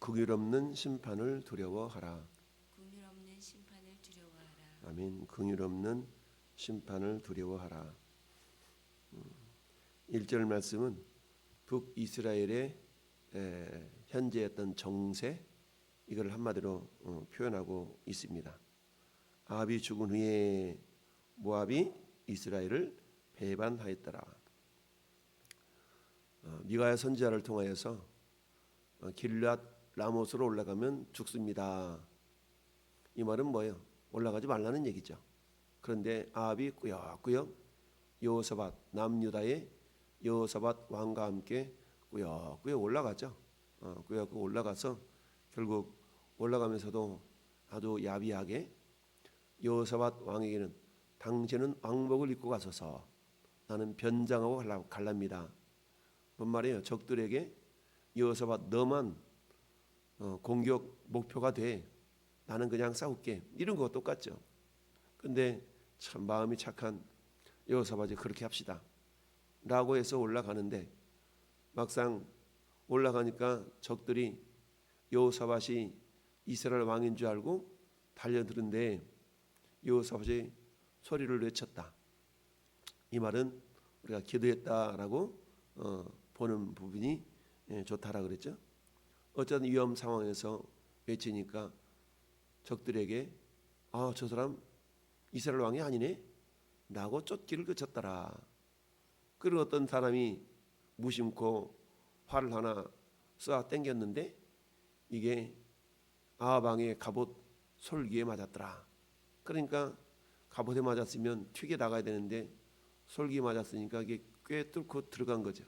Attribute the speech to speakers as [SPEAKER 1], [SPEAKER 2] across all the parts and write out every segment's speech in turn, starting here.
[SPEAKER 1] 긍휼 없는 심판을 두려워하라.
[SPEAKER 2] 긍휼 없는 심판을 두려워하라.
[SPEAKER 1] 아멘. 긍휼 없는 심판을 두려워하라. 1절 말씀은 북이스라엘의 현재 어떤 정세, 이걸 한마디로 표현하고 있습니다. 아합이 죽은 후에 모압이 이스라엘을 배반하였더라. 미가야 선지자를 통하여서 길앗 라모스로 올라가면 죽습니다. 이 말은 뭐예요? 올라가지 말라는 얘기죠. 그런데 아합이 꾸역꾸역 여호사밧, 남유다의 여호사밧 왕과 함께 꾸역꾸역 올라가죠. 꾸역꾸역 올라가서 결국 올라가면서도 아주 야비하게 여호사밧 왕에게는 당신은 왕복을 입고 가소서, 나는 변장하고 갈랍니다. 뭔 말이에요? 적들에게 여호사밧 너만 공격 목표가 돼, 나는 그냥 싸울게, 이런 거 똑같죠. 근데 참 마음이 착한 여호사밧이 그렇게 합시다 라고 해서 올라가는데, 막상 올라가니까 적들이 여호사밧이 이스라엘 왕인 줄 알고 달려드는데 여호사밧이 소리를 외쳤다. 이 말은 우리가 기도했다라고 보는 부분이 좋다라 그랬죠. 어떤 위험 상황에서 외치니까 적들에게 저 사람 이스라엘 왕이 아니네 라고 쫓기를 그쳤더라. 그리고 어떤 사람이 무심코 활을 하나 쏘아 땡겼는데 이게 아합 왕의 갑옷 솔기에 맞았더라. 그러니까 갑옷에 맞았으면 튀겨 나가야 되는데 솔기에 맞았으니까 이게 꽤 뚫고 들어간 거죠.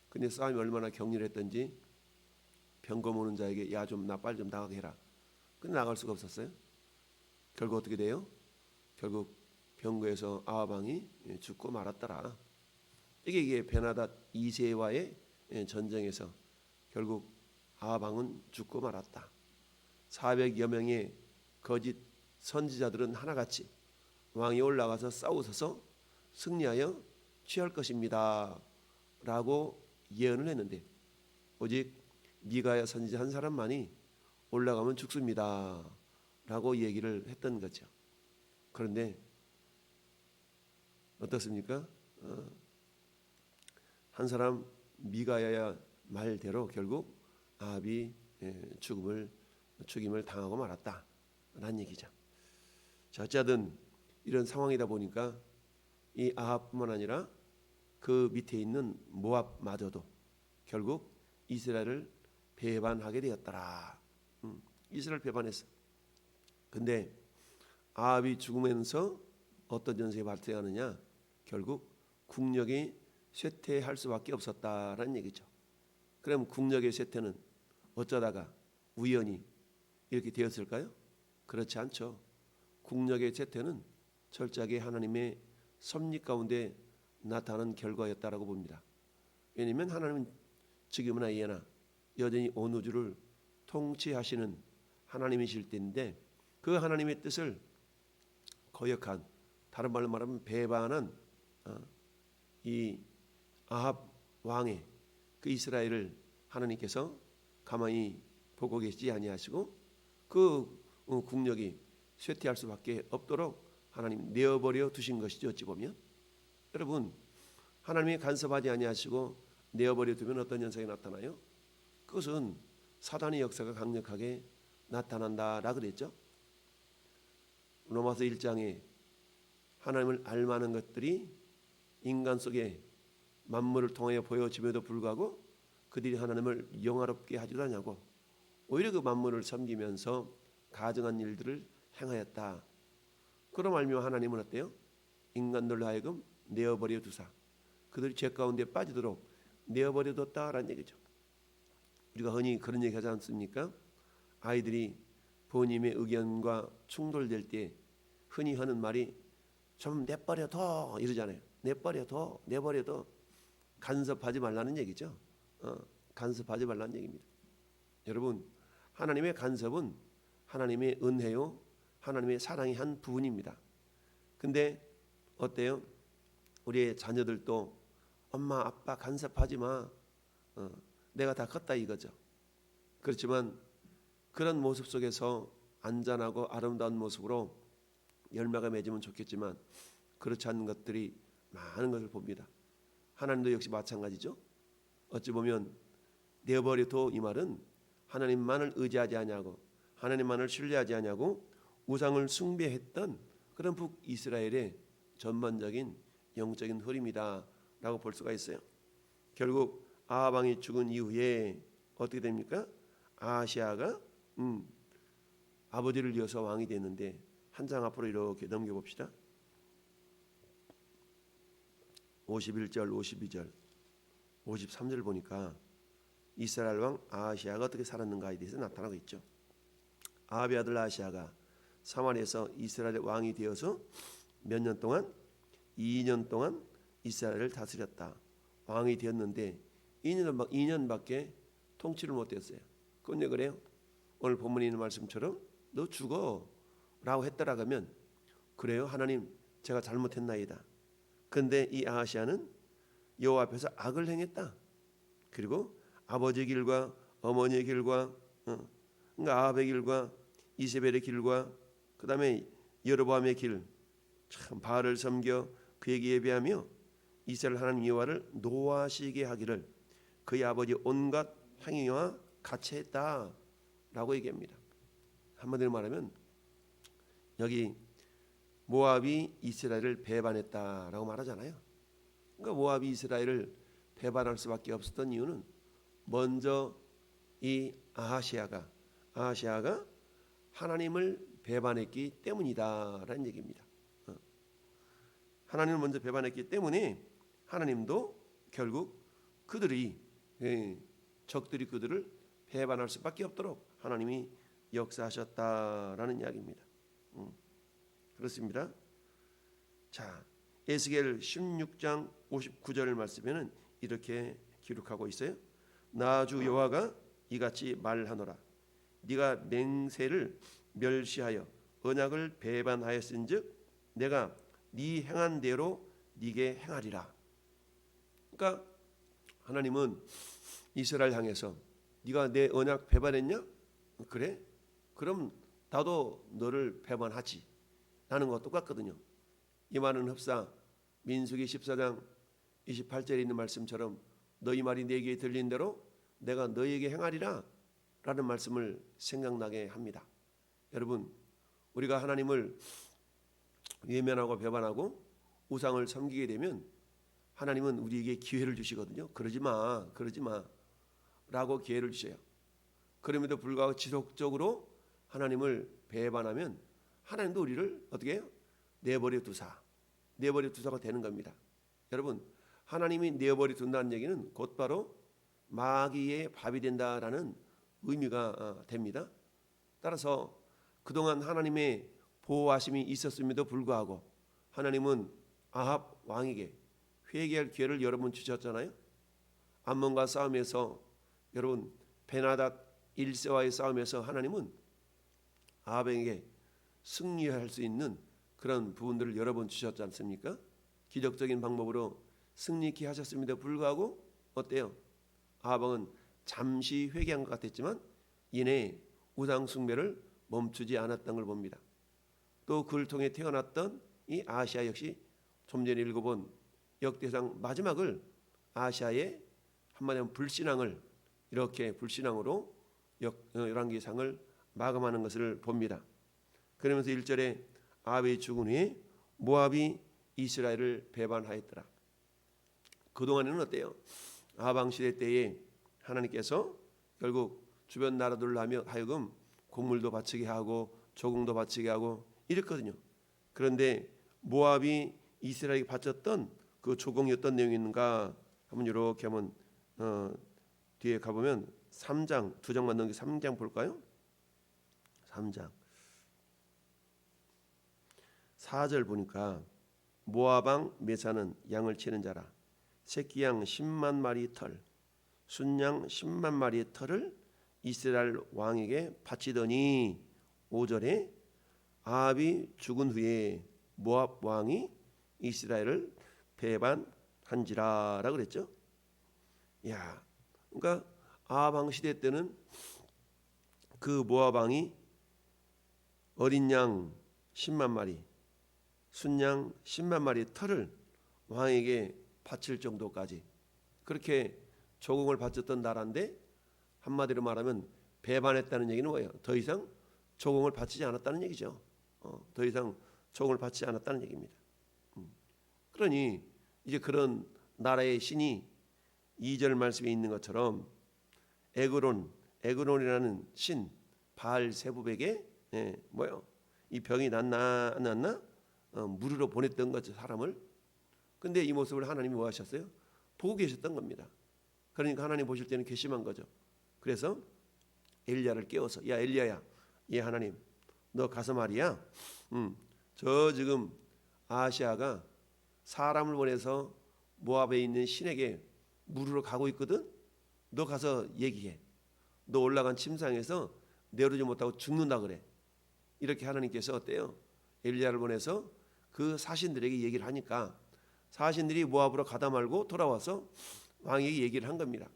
[SPEAKER 1] 근데 싸움이 얼마나 격렬했던지 병거 모는 자에게 야 좀 나 빨리 좀 나가게 해라. 근데 나갈 수가 없었어요. 결국 어떻게 돼요? 결국 병거에서 아합 왕이 죽고 말았더라. 이게 베나닷 2세와의 전쟁에서 결국 아합 왕은 죽고 말았다. 400여 명의 거짓 선지자들은 하나같이 왕이 올라가서 싸우셔서 승리하여 취할 것입니다 라고 예언을 했는데, 오직 미가야 선지자 한 사람만이 올라가면 죽습니다 라고 얘기를 했던 거죠. 그런데 어떻습니까? 한 사람 미가야 말대로 결국 아합이 죽임을 당하고 말았다 라는 얘기죠. 자, 어쨌든 이런 상황이다 보니까 이 아합뿐만 아니라 그 밑에 있는 모압마저도 결국 이스라엘을 배반하게 되었더라. 이스라엘 배반했어. 근데 아합이 죽으면서 어떤 전쟁이 발생하느냐? 결국 국력이 쇠퇴할 수밖에 없었다라는 얘기죠. 그럼 국력의 쇠퇴는 어쩌다가 우연히 이렇게 되었을까요? 그렇지 않죠. 국력의 쇠퇴는 철저하게 하나님의 섭리 가운데 나타나는 결과였다라고 봅니다. 왜냐하면 하나님은 지금이나 예나 여전히 온 우주를 통치하시는 하나님이실 때인데, 그 하나님의 뜻을 거역한, 다른 말로 말하면 배반한 이 아합 왕의 그 이스라엘을 하나님께서 가만히 보고 계시지 아니하시고 그 국력이 쇠퇴할 수밖에 없도록 하나님 내어버려 두신 것이죠. 어찌 보면 여러분, 하나님이 간섭하지 아니하시고 내어버려 두면 어떤 현상이 나타나요? 그것은 사단의 역사가 강력하게 나타난다라 그랬죠. 로마서 1장에 하나님을 알만한 것들이 인간 속에 만물을 통하여 보여짐에도 불구하고 그들이 하나님을 영화롭게 하지도 않냐고, 오히려 그 만물을 섬기면서 가증한 일들을 행하였다. 그럼 알면 하나님은 어때요? 인간들로 하여금 내어버려 두사 그들이 죄 가운데 빠지도록 내어버려 뒀다라는 얘기죠. 우리가 흔히 그런 얘기 하지 않습니까? 아이들이 부모님의 의견과 충돌될 때 흔히 하는 말이 좀 내버려둬 이러잖아요. 내버려둬, 내버려둬. 간섭하지 말라는 얘기죠. 간섭하지 말라는 얘기입니다. 여러분, 하나님의 간섭은 하나님의 은혜요, 하나님의 사랑의 한 부분입니다. 근데 어때요? 우리의 자녀들도 엄마 아빠 간섭하지 마, 내가 다 컸다 이거죠. 그렇지만 그런 모습 속에서 안전하고 아름다운 모습으로 열매가 맺으면 좋겠지만 그렇지 않은 것들이 많은 것을 봅니다. 하나님도 역시 마찬가지죠. 어찌 보면 내버려둬 이 말은 하나님만을 의지하지 아니하고 하나님만을 신뢰하지 아니하고 우상을 숭배했던 그런 북이스라엘의 전반적인 영적인 흐름이다라고 볼 수가 있어요. 결국 아합 왕이 죽은 이후에 어떻게 됩니까? 아하시아가 아버지를 이어서 왕이 됐는데 한 장 앞으로 이렇게 넘겨봅시다. 51절, 52절, 53절 보니까 이스라엘 왕 아하시아가 어떻게 살았는가에 대해서 나타나고 있죠. 아합의 아들 아하시아가 사마리아에서 이스라엘 왕이 되어서 몇 년 동안? 2년 동안 이스라엘을 다스렸다. 왕이 되었는데 2년밖에 통치를 못했어요. 그건 왜 그래요? 오늘 본문에 있는 말씀처럼 너 죽어 라고 했더라 하면 그래요 하나님 제가 잘못했나이다. 그런데 이 아하시아는 여호와 앞에서 악을 행했다. 그리고 아버지의 길과 어머니의 길과 그러니까 아합의 길과 이세벨의 길과 그 다음에 여로보암의 길, 참 바알을 섬겨 그에게 예배하며 이스라엘 하나님 여호와를 노하시게 하기를 그의 아버지 온갖 행위와 같이 했다라고 얘기합니다. 한마디로 말하면 여기 모압이 이스라엘을 배반했다라고 말하잖아요. 그러니까 모압이 이스라엘을 배반할 수밖에 없었던 이유는 먼저 이 아하시아가 하나님을 배반했기 때문이다라는 얘기입니다. 하나님을 먼저 배반했기 때문에 하나님도 결국 그들이 적들이 그들을 배반할 수밖에 없도록 하나님이 역사하셨다라는 이야기입니다. 그렇습니다. 자, 에스겔 16장 59절 말씀에는 이렇게 기록하고 있어요. 나 주 여호와가 이같이 말하노라. 네가 맹세를 멸시하여 언약을 배반하였은즉 내가 네 행한 대로 네게 행하리라. 그러니까 하나님은 이스라엘 향해서 네가 내 언약 배반했냐? 그래? 그럼 나도 너를 배반하지. 라는 거 똑같거든요. 이 말은 흡사 민수기 14장 28절에 있는 말씀처럼 너희 말이 내게 들린 대로 내가 너에게 행하리라 라는 말씀을 생각나게 합니다. 여러분 우리가 하나님을 외면하고 배반하고 우상을 섬기게 되면 하나님은 우리에게 기회를 주시거든요. 그러지 마 라고 기회를 주셔요. 그럼에도 불구하고 지속적으로 하나님을 배반하면 하나님도 우리를 어떻게 해요? 내버려 두사가 되는 겁니다. 여러분 하나님이 내버려 둔다는 얘기는 곧바로 마귀의 밥이 된다라는 의미가 됩니다. 따라서 그동안 하나님의 보호하심이 있었음에도 불구하고 하나님은 아합 왕에게 회개할 기회를 여러 번 주셨잖아요. 암몬과 싸움에서 여러분 베나닷 1세와의 싸움에서 하나님은 아합에게 승리할 수 있는 그런 부분들을 여러 번 주셨지 않습니까? 기적적인 방법으로 승리케 하셨음에도 불구하고 어때요? 아합 왕은 잠시 회개한 것 같았지만 이내 우상 숭배를 멈추지 않았던 걸 봅니다. 또 그를 통해 태어났던 이 아시아 역시 좀 전에 읽어본 역대상 마지막을 아시아의 한마디 하면 불신앙을 이렇게 불신앙으로 열왕기상을 마감하는 것을 봅니다. 그러면서 1절에 아합이 죽은 후에 모압이 이스라엘을 배반하였더라. 그동안에는 어때요? 아합 왕 시대 때에 하나님께서 결국 주변 나라들로 하여금 곡물도 바치게 하고 조공도 바치게 하고 이랬거든요. 그런데 모압이 이스라엘에게 바쳤던 그 조공이 어떤 내용이 있는가 한번 이렇게 한번 뒤에 가보면 3장 2장만 넘겨 3장 볼까요? 3장 4절 보니까 모압 왕 메사는 양을 치는 자라 새끼양 10만 마리 털 순양 10만 마리의 털을 이스라엘 왕에게 바치더니 5절에 아합이 죽은 후에 모압 왕이 이스라엘을 배반한지라라고 그랬죠. 야, 그러니까 아합 왕 시대 때는 그 모압 왕이 어린 양 10만 마리, 순양 10만 마리 털을 왕에게 바칠 정도까지 그렇게 조공을 바쳤던 나라인데, 한마디로 말하면 배반했다는 얘기는 뭐예요? 더 이상 조공을 바치지 않았다는 얘기죠. 더 이상 조공을 바치지 않았다는 얘기입니다. 그러니 이제 그런 나라의 신이 2절 말씀에 있는 것처럼 에그론이라는 신 바알세부백에 뭐요? 이 병이 낫나 안 낫나 물으러 보냈던 거죠, 사람을. 근데 이 모습을 하나님이 뭐 하셨어요? 보고 계셨던 겁니다. 그러니까 하나님 보실 때는 괘씸한 거죠. 그래서 엘리야를 깨워서, 야 엘리야야, 예 하나님, 너 가서 말이야, 저 지금 아시아가 사람을 보내서 모압에 있는 신에게 물으러 가고 있거든. 너 가서 얘기해. 너 올라간 침상에서 내려오지 못하고 죽는다 그래. 이렇게 하나님께서 어때요? 엘리야를 보내서 그 사신들에게 얘기를 하니까 사신들이 모압으로 가다 말고 돌아와서 왕에게 얘기를 한 겁니다.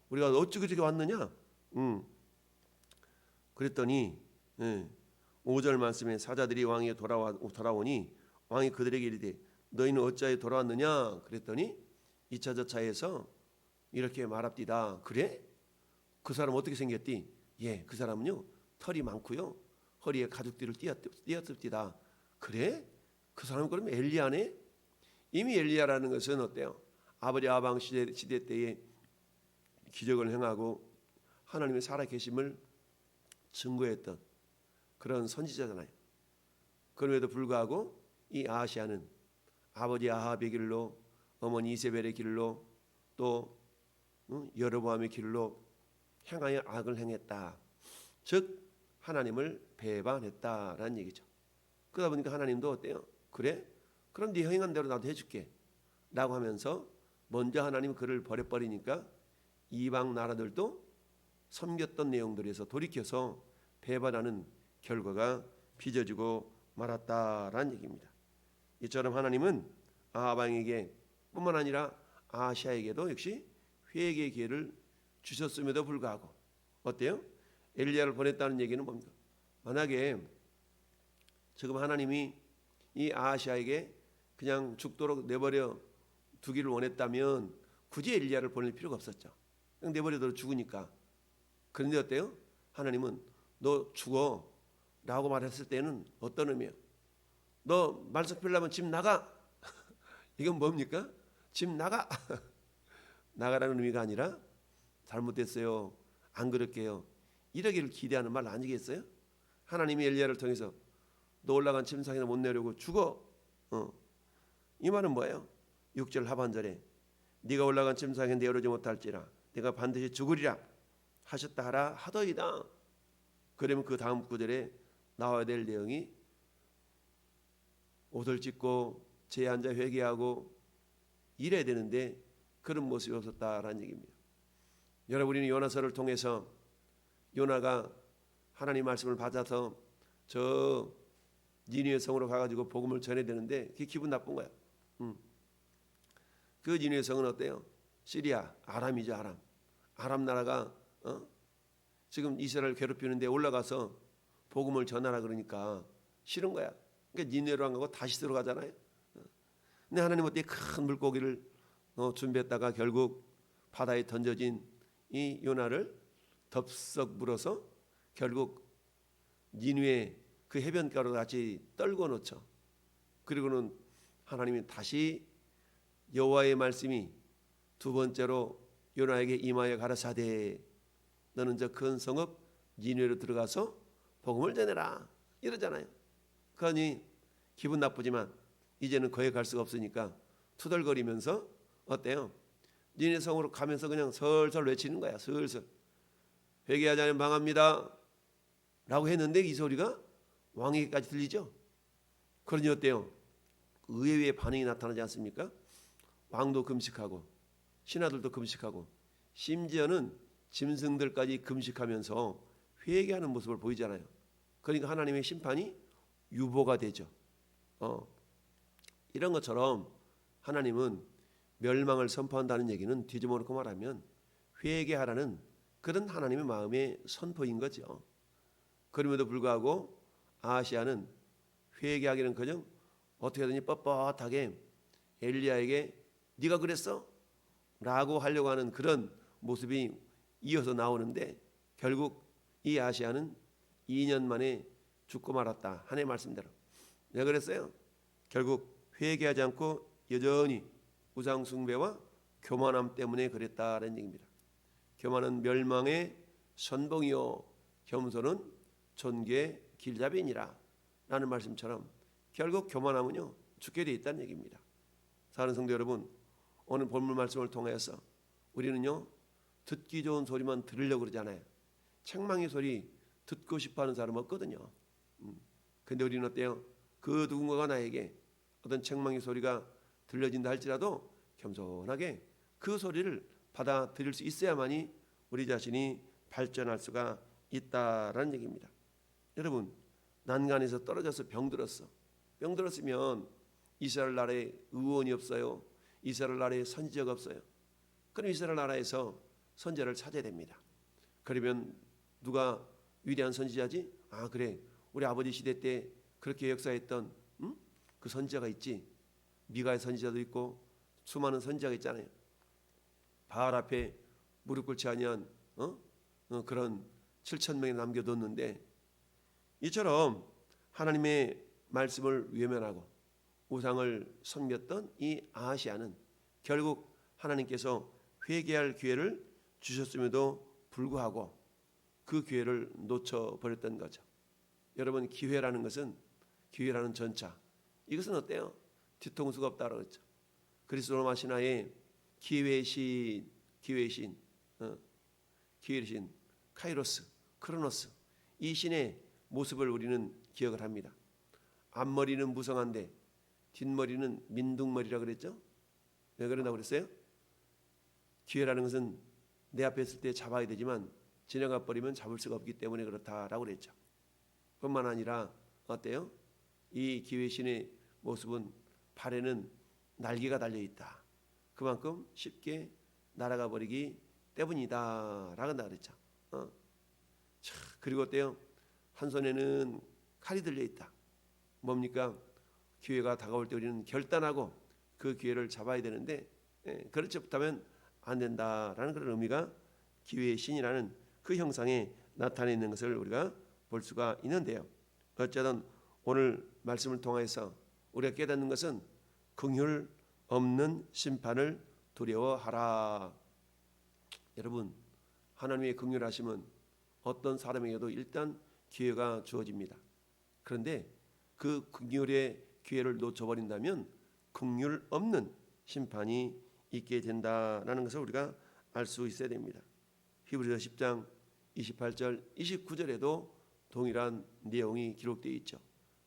[SPEAKER 1] 우리가 어찌 그렇게 왔느냐? 그랬더니 5절 말씀에 사자들이 왕에게 돌아오니 왕이 그들에게 이르되 너희는 어찌하여 돌아왔느냐? 그랬더니 이차저차해서 이렇게 말합디다. 그래? 그 사람 어떻게 생겼디? 예, 그 사람은요 털이 많고요 허리에 가죽띠를 띄었습니다. 그래? 그 사람은 그러면 엘리야네? 이미 엘리야라는 것은 어때요? 아버지 아방 시대 때에 기적을 행하고 하나님의 살아계심을 증거했던 그런 선지자잖아요. 그럼에도 불구하고 이 아시아는 아버지 아합의 길로, 어머니 이세벨의 길로, 또 여로보암의 길로 향하여 악을 행했다. 즉 하나님을 배반했다라는 얘기죠. 그러다 보니까 하나님도 어때요? 그래? 그럼 네 행한 대로 나도 해줄게 라고 하면서 먼저 하나님 그를 버려버리니까 이방 나라들도 섬겼던 내용들에서 돌이켜서 배반하는 결과가 빚어지고 말았다라는 얘기입니다. 이처럼 하나님은 아합 왕에게 뿐만 아니라 아시아에게도 역시 회개의 기회를 주셨음에도 불구하고 어때요? 엘리야를 보냈다는 얘기는 뭡니까? 만약에 지금 하나님이 이 아시아에게 그냥 죽도록 내버려 두기를 원했다면 굳이 엘리야를 보낼 필요가 없었죠. 그냥 내버려둬 죽으니까. 그런데 어때요? 하나님은 너 죽어 라고 말했을 때는 어떤 의미예요? 너 말썽 피우려면 집 나가. 이건 뭡니까? 집 나가. 나가라는 의미가 아니라 잘못됐어요, 안 그럴게요, 이러기를 기대하는 말 아니겠어요? 하나님이 엘리야를 통해서 너 올라간 침상에서 못 내려오고 죽어. 이 말은 뭐예요? 6절 하반절에 네가 올라간 침상에 내려오지 못할지라 네가 반드시 죽으리라 하셨다 하라 하더이다. 그러면 그 다음 구절에 나와야 될 내용이 옷을 찢고 제에 앉아 회개하고 이래야 되는데 그런 모습이 없었다라는 얘기입니다. 여러분, 우리는 요나서를 통해서 요나가 하나님 말씀을 받아서 저 니느웨 성으로 가가지고 복음을 전해야 되는데 그게 기분 나쁜 거야. 그 니느웨 성은 어때요? 시리아, 아람이죠. 아람 나라가 지금 이스라엘 괴롭히는데 올라가서 복음을 전하라 그러니까 싫은 거야. 그러니까 니느웨로 안 가고 다시스로 가잖아요. 근데 하나님 어떻게 큰 물고기를 준비했다가 결국 바다에 던져진 이 요나를 덥석 물어서 결국 니느웨 그 해변가로 같이 떨궈 놓죠. 그리고는 하나님이 다시 여호와의 말씀이 두 번째로 요나에게 임하여 가라사대 너는 저 큰 성읍 니느웨로 들어가서 복음을 전해라 이러잖아요. 그러니 기분 나쁘지만 이제는 거기 갈 수가 없으니까 투덜거리면서 어때요? 니네 성으로 가면서 그냥 설설 외치는 거야. 슬슬 회개하지 않으면 망합니다 라고 했는데 이 소리가 왕에게까지 들리죠. 그러니 어때요? 의외의 반응이 나타나지 않습니까? 왕도 금식하고 신하들도 금식하고 심지어는 짐승들까지 금식하면서 회개하는 모습을 보이잖아요. 그러니까 하나님의 심판이 유보가 되죠. 이런 것처럼 하나님은 멸망을 선포한다는 얘기는 뒤집어 놓고 말하면 회개하라는 그런 하나님의 마음의 선포인 거죠. 그럼에도 불구하고 아하시아는 회개하기는커녕 어떻게든지 뻣뻣하게 엘리야에게 네가 그랬어? 라고 하려고 하는 그런 모습이 이어서 나오는데 결국 이 아하시아는 2년 만에 죽고 말았다. 하나님의 말씀대로. 왜 그랬어요? 결국 회개하지 않고 여전히 우상 숭배와 교만함 때문에 그랬다라는 얘기입니다. 교만은 멸망의 선봉이요 겸손은 존귀의 길잡이니라 라는 말씀처럼 결국 교만함은요 죽게 되어 있다는 얘기입니다. 사랑하는 성도 여러분, 오늘 본문 말씀을 통해서 우리는요 듣기 좋은 소리만 들으려고 그러잖아요. 책망의 소리 듣고 싶어하는 사람 없거든요. 근데 우리는 어때요? 그 누군가가 나에게 어떤 책망의 소리가 들려진다 할지라도 겸손하게 그 소리를 받아들일 수 있어야만이 우리 자신이 발전할 수가 있다라는 얘기입니다. 여러분, 난간에서 떨어져서 병들었어. 병들었으면 이스라엘 나라에 의원이 없어요. 이스라엘 나라에 선지자가 없어요. 그럼 이스라엘 나라에서 선지자를 찾아야 됩니다. 그러면 누가 위대한 선지자지? 아 그래, 우리 아버지 시대 때 그렇게 역사했던 그 선지자가 있지. 미가의 선지자도 있고 수많은 선지자가 있잖아요. 바알 앞에 무릎 꿇지 아니한 그런 7,000명이 남겨뒀는데 이처럼 하나님의 말씀을 외면하고 우상을 섬겼던 이 아하시아는 결국 하나님께서 회개할 기회를 주셨음에도 불구하고 그 기회를 놓쳐버렸던 거죠. 여러분, 기회라는 것은, 기회라는 전차, 이것은 어때요? 뒤통수가 없다고 그랬죠. 그리스 로마 신화의 기회의 신, 카이로스, 크로노스, 이 신의 모습을 우리는 기억을 합니다. 앞머리는 무성한데 뒷머리는 민둥머리라 그랬죠. 왜 그런다고 그랬어요? 기회라는 것은 내 앞에 있을 때 잡아야 되지만 지나가 버리면 잡을 수가 없기 때문에 그렇다라고 그랬죠. 뿐만 아니라 어때요? 이 기회 신의 모습은 발에는 날개가 달려 있다. 그만큼 쉽게 날아가 버리기 때문이다라고 그랬죠. 그리고 어때요? 한 손에는 칼이 들려 있다. 뭡니까? 기회가 다가올 때 우리는 결단하고 그 기회를 잡아야 되는데 그렇지 못하면 안 된다라는 그런 의미가 기회의 신이라는 그 형상에 나타나 있는 것을 우리가 볼 수가 있는데요. 어쨌든 오늘 말씀을 통해서 우리가 깨닫는 것은 긍휼 없는 심판을 두려워하라. 여러분, 하나님의 긍휼하심은 어떤 사람에게도 일단 기회가 주어집니다. 그런데 그 긍휼의 기회를 놓쳐버린다면 긍휼 없는 심판이 있게 된다라는 것을 우리가 알 수 있어야 됩니다. 히브리서 10장 28절 29절에도 동일한 내용이 기록되어 있죠.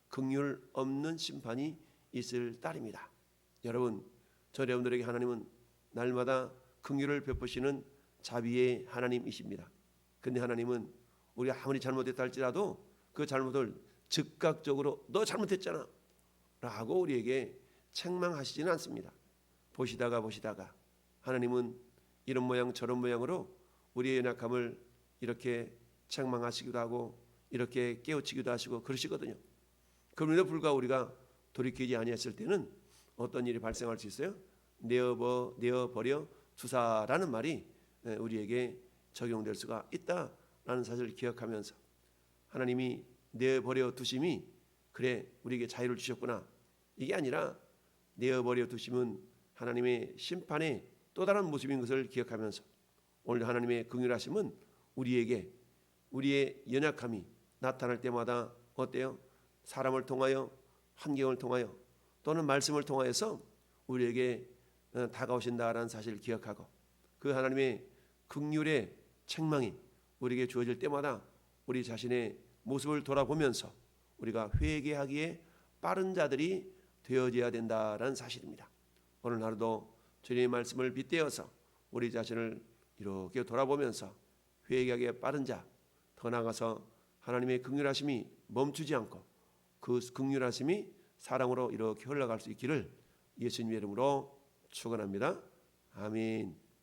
[SPEAKER 1] 긍휼 없는 심판이 있을 따름이다. 여러분, 저 여러분들에게 하나님은 날마다 긍휼을 베푸시는 자비의 하나님이십니다. 근데 하나님은 우리가 아무리 잘못했다 할지라도 그 잘못을 즉각적으로 너 잘못했잖아 라고 우리에게 책망하시지는 않습니다. 보시다가 하나님은 이런 모양 저런 모양으로 우리의 연약함을 이렇게 책망하시기도 하고 이렇게 깨우치기도 하시고 그러시거든요. 그럼에도 불구하고 우리가 돌이키지 아니했을 때는 어떤 일이 발생할 수 있어요? 내어버려 두사라는 말이 우리에게 적용될 수가 있다라는 사실을 기억하면서 하나님이 내어버려 두심이 그래 우리에게 자유를 주셨구나, 이게 아니라 내어버려 두심은 하나님의 심판의 또 다른 모습인 것을 기억하면서 오늘 하나님의 긍휼하심은 우리에게 우리의 연약함이 나타날 때마다 어때요? 사람을 통하여, 환경을 통하여 또는 말씀을 통하여서 우리에게 다가오신다라는 사실을 기억하고 그 하나님의 긍휼의 책망이 우리에게 주어질 때마다 우리 자신의 모습을 돌아보면서 우리가 회개하기에 빠른 자들이 되어져야 된다라는 사실입니다. 오늘 하루도 주님의 말씀을 빗대어서 우리 자신을 이렇게 돌아보면서 회개하기에 빠른 자, 더 나아가서 하나님의 긍휼하심이 멈추지 않고 그 긍휼하심이 사랑으로 이렇게 흘러갈 수 있기를 예수님의 이름으로 축원합니다. 아멘.